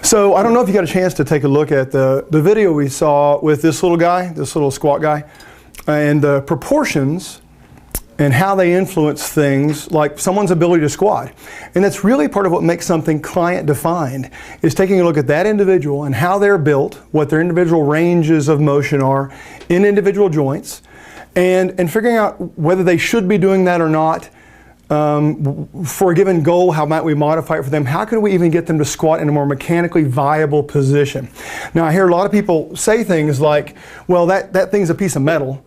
So I don't know if you got a chance to take a look at the video we saw with this little guy, this little squat guy, and the proportions and how they influence things like someone's ability to squat. And that's really part of what makes something client defined, is taking a look at that individual and how they're built, what their individual ranges of motion are in individual joints, and figuring out whether they should be doing that or not. For a given goal, how might we modify it for them? How can we even get them to squat in a more mechanically viable position? Now, I hear a lot of people say things like, well, that thing's a piece of metal,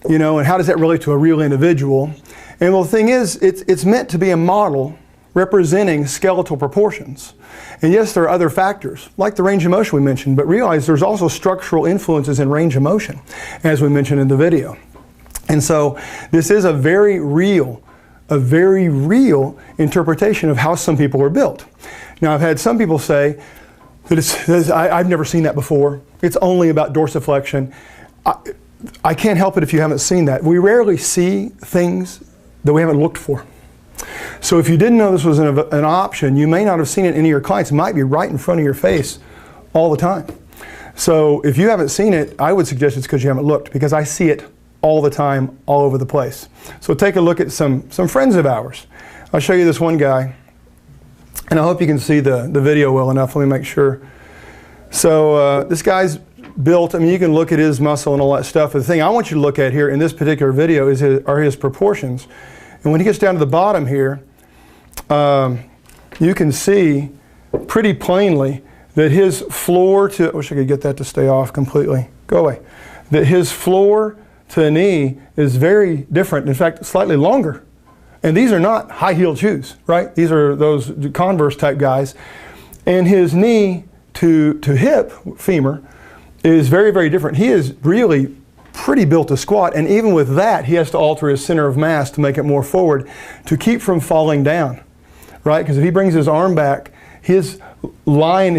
you know, and how does that relate to a real individual? And well, the thing is, it's meant to be a model representing skeletal proportions. And yes, there are other factors, like the range of motion we mentioned, but realize there's also structural influences in range of motion, as we mentioned in the video. And so this is a very real interpretation of how some people are built. Now, I've had some people say that I've never seen that before. It's only about dorsiflexion. I can't help it if you haven't seen that. We rarely see things that we haven't looked for. So if you didn't know this was an option, you may not have seen it in any of your clients. It might be right in front of your face all the time. So if you haven't seen it, I would suggest it's because you haven't looked, because I see it all the time, all over the place. So take a look at some friends of ours. I'll show you this one guy, and I hope you can see the video well enough. Let me make sure. So this guy's built, I mean, you can look at his muscle and all that stuff. The thing I want you to look at here in this particular video are his proportions. And when he gets down to the bottom here, you can see pretty plainly that his floor to, I wish I could get that to stay off completely. Go away. That his floor to knee is very different, in fact, slightly longer. And these are not high-heeled shoes, right? These are those Converse type guys. And his knee to hip, femur, is very, very different. He is really pretty built to squat, and even with that, he has to alter his center of mass to make it more forward to keep from falling down, right? Because if he brings his arm back, his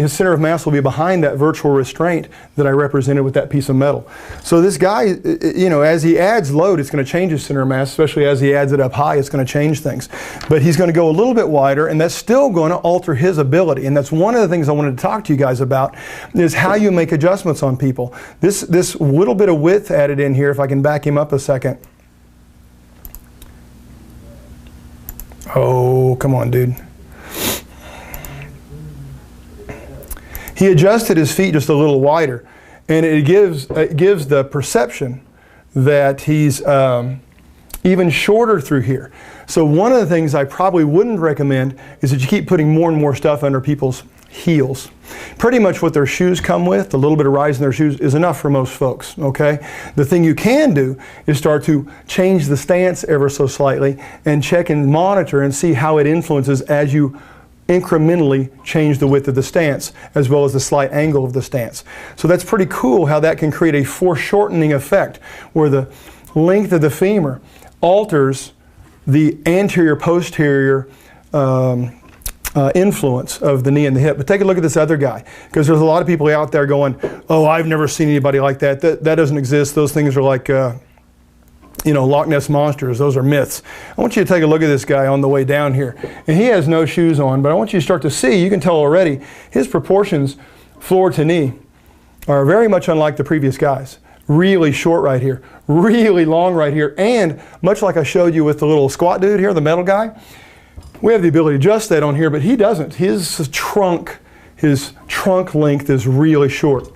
center of mass will be behind that virtual restraint that I represented with that piece of metal. So this guy, you know, as he adds load, it's going to change his center of mass, especially as he adds it up high, it's going to change things. But he's going to go a little bit wider, and that's still going to alter his ability. And that's one of the things I wanted to talk to you guys about, is how you make adjustments on people. This little bit of width added in here, if I can back him up a second. Oh, come on, dude. He adjusted his feet just a little wider, and it gives the perception that he's even shorter through here. So one of the things I probably wouldn't recommend is that you keep putting more and more stuff under people's heels. Pretty much what their shoes come with, a little bit of rise in their shoes, is enough for most folks, okay? The thing you can do is start to change the stance ever so slightly and check and monitor and see how it influences as you incrementally change the width of the stance, as well as the slight angle of the stance. So that's pretty cool how that can create a foreshortening effect, where the length of the femur alters the anterior-posterior influence of the knee and the hip. But take a look at this other guy, because there's a lot of people out there going, oh, I've never seen anybody like that. That doesn't exist. Those things are like you know, Loch Ness monsters. Those are myths. I want you to take a look at this guy on the way down here. And he has no shoes on, but I want you to start to see, you can tell already, his proportions, floor to knee, are very much unlike the previous guys. Really short right here, really long right here, and much like I showed you with the little squat dude here, the metal guy, we have the ability to adjust that on here, but he doesn't. His trunk length is really short.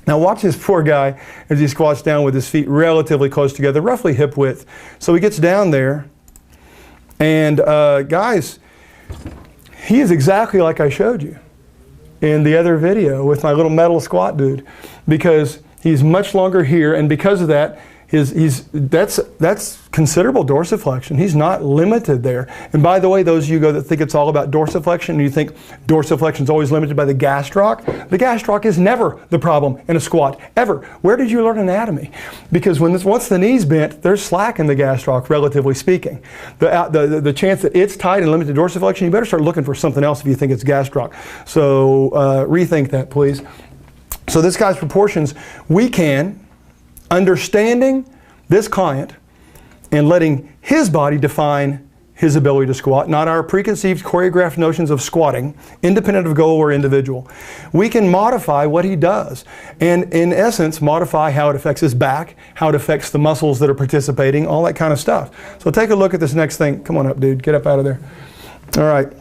Now watch this poor guy as he squats down with his feet relatively close together, roughly hip width. So he gets down there, and guys, he is exactly like I showed you in the other video with my little metal squat dude, because he's much longer here, and because of that, that's considerable dorsiflexion. He's not limited there. And by the way, those of you that think it's all about dorsiflexion, and you think dorsiflexion is always limited by the gastroc, the gastroc is never the problem in a squat, ever. Where did you learn anatomy? Because once the knee's bent, there's slack in the gastroc, relatively speaking. The chance that it's tight and limited dorsiflexion, you better start looking for something else if you think it's gastroc. So rethink that, please. So this guy's proportions, we can, understanding this client and letting his body define his ability to squat, not our preconceived choreographed notions of squatting, independent of goal or individual. We can modify what he does, and in essence, modify how it affects his back, how it affects the muscles that are participating, all that kind of stuff. So take a look at this next thing. Come on up, dude. Get up out of there. All right.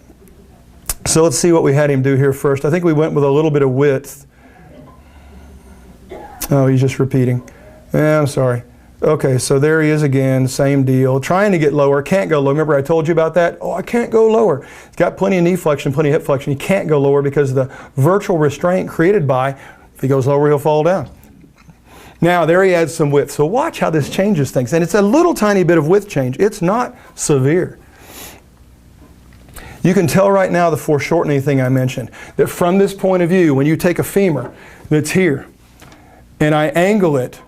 So let's see what we had him do here first. I think we went with a little bit of width. Oh, he's just repeating. Yeah, I'm sorry. Okay, so there he is again, same deal. Trying to get lower, can't go low. Remember I told you about that? Oh, I can't go lower. He's got plenty of knee flexion, plenty of hip flexion. He can't go lower because of the virtual restraint created by, if he goes lower, he'll fall down. Now, there he adds some width. So watch how this changes things. And it's a little tiny bit of width change. It's not severe. You can tell right now the foreshortening thing I mentioned, that from this point of view, when you take a femur that's here, and I angle it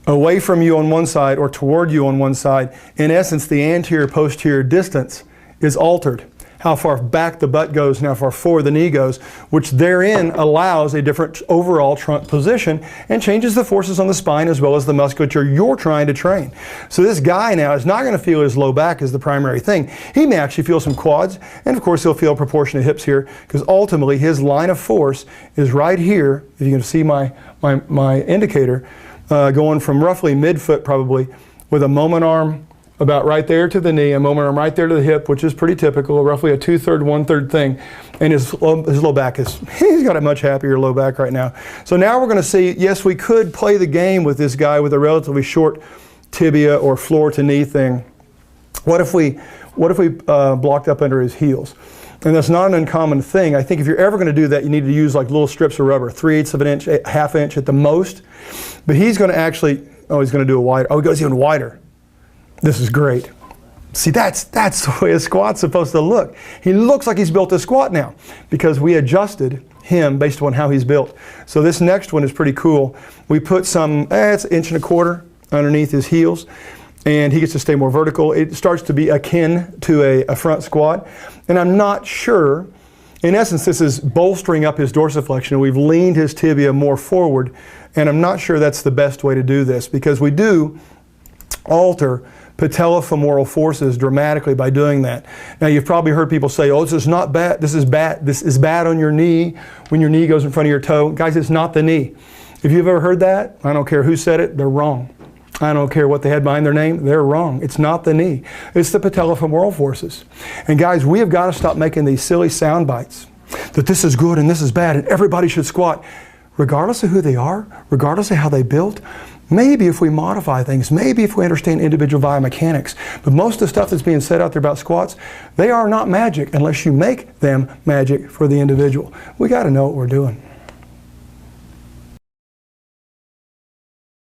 away from you on one side or toward you on one side, in essence the anterior-posterior distance is altered. How far back the butt goes and how far forward the knee goes, which therein allows a different overall trunk position and changes the forces on the spine as well as the musculature you're trying to train. So this guy now is not going to feel his low back as the primary thing. He may actually feel some quads, and of course he'll feel proportionate hips here, because ultimately his line of force is right here. If you can see my indicator, going from roughly mid-foot probably, with a moment arm about right there to the knee, a moment arm right there to the hip, which is pretty typical, roughly a 2/3, 1/3 thing. And his low back is, he's got a much happier low back right now. So now we're going to see, yes, we could play the game with this guy with a relatively short tibia or floor to knee thing. What if we blocked up under his heels? And that's not an uncommon thing. I think if you're ever going to do that, you need to use like little strips of rubber, 3/8 of an inch, 1/2 inch at the most. But he's going to actually, oh, he's going to do a wider. Oh, he goes even wider. This is great. See, that's the way a squat's supposed to look. He looks like he's built a squat now because we adjusted him based on how he's built. So this next one is pretty cool. We put some, it's 1.25 inches underneath his heels, and he gets to stay more vertical. It starts to be akin to a front squat. And I'm not sure, in essence, this is bolstering up his dorsiflexion, and we've leaned his tibia more forward, and I'm not sure that's the best way to do this, because we do alter patellofemoral forces dramatically by doing that. Now, you've probably heard people say, oh, this is not bad, this is bad on your knee when your knee goes in front of your toe. Guys, it's not the knee. If you've ever heard that, I don't care who said it, they're wrong. I don't care what they had behind their name, they're wrong. It's not the knee. It's the patellofemoral forces. And guys, we have got to stop making these silly sound bites that this is good and this is bad and everybody should squat. Regardless of who they are, regardless of how they built, maybe if we modify things, maybe if we understand individual biomechanics, but most of the stuff that's being said out there about squats, they are not magic unless you make them magic for the individual. We got to know what we're doing.